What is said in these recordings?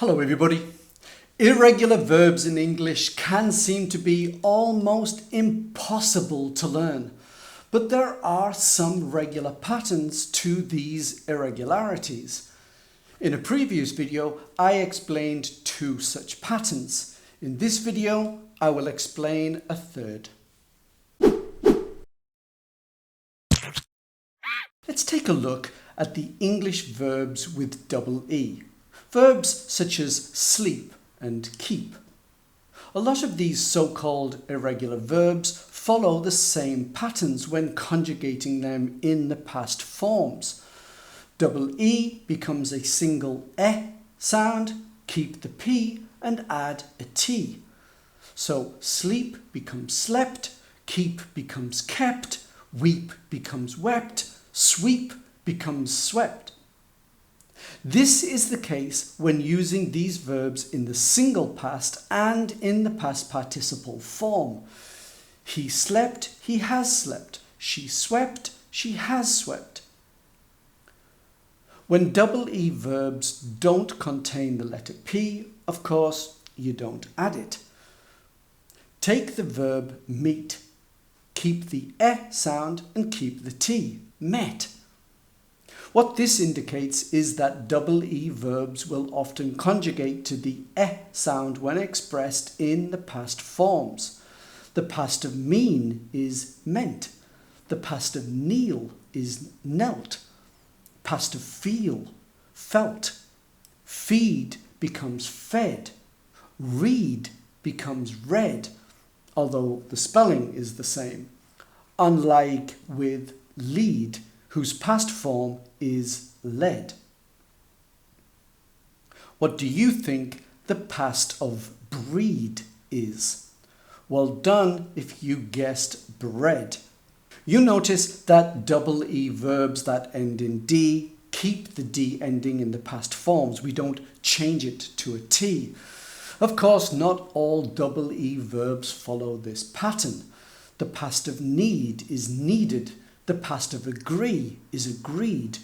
Hello everybody. Irregular verbs in English can seem to be almost impossible to learn, but there are some regular patterns to these irregularities. In a previous video, I explained 2 such patterns. In this video, I will explain a third. Let's take a look at the English verbs with double E. Verbs such as sleep and keep. A lot of these so-called irregular verbs follow the same patterns when conjugating them in the past forms. Double E becomes a single E sound, keep the P and add a T. So sleep becomes slept, keep becomes kept, weep becomes wept, sweep becomes swept. This is the case when using these verbs in the single past and in the past participle form. He slept, he has slept. She swept, she has swept. When double E verbs don't contain the letter P, of course, you don't add it. Take the verb meet. Keep the E sound and keep the T, met. What this indicates is that double E verbs will often conjugate to the E sound when expressed in the past forms. The past of mean is meant. The past of kneel is knelt. Past of feel, felt. Feed becomes fed. Read becomes read, although the spelling is the same. Unlike with lead, whose past form is led. What do you think the past of breed is? Well done if you guessed bread. You notice that double E verbs that end in D keep the D ending in the past forms. We don't change it to a T. Of course, not all double E verbs follow this pattern. The past of need is needed. The past of agree is agreed.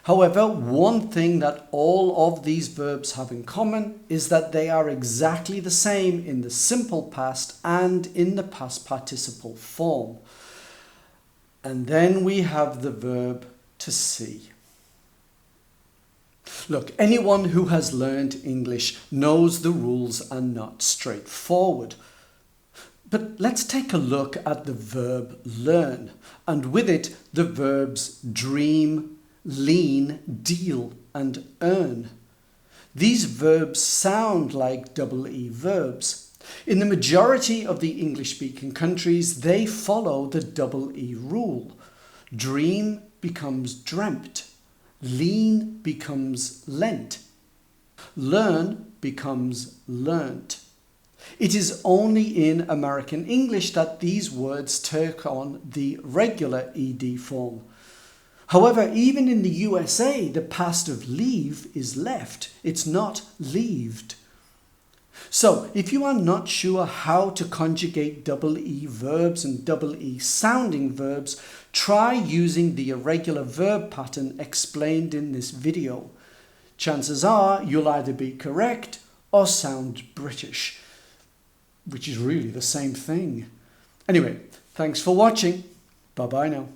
However, one thing that all of these verbs have in common is that they are exactly the same in the simple past and in the past participle form. And then we have the verb to see. Look, anyone who has learned English knows the rules are not straightforward. But let's take a look at the verb learn, and with it the verbs dream, lean, deal and earn. These verbs sound like double E verbs. In the majority of the English-speaking countries, they follow the double E rule. Dream becomes dreamt, lean becomes lent, learn becomes learnt. It is only in American English that these words take on the regular ED form. However, even in the USA, the past of leave is left. It's not leaved. So, if you are not sure how to conjugate double E verbs and double E sounding verbs, try using the irregular verb pattern explained in this video. Chances are you'll either be correct or sound British, which is really the same thing. Anyway, thanks for watching. Bye-bye now.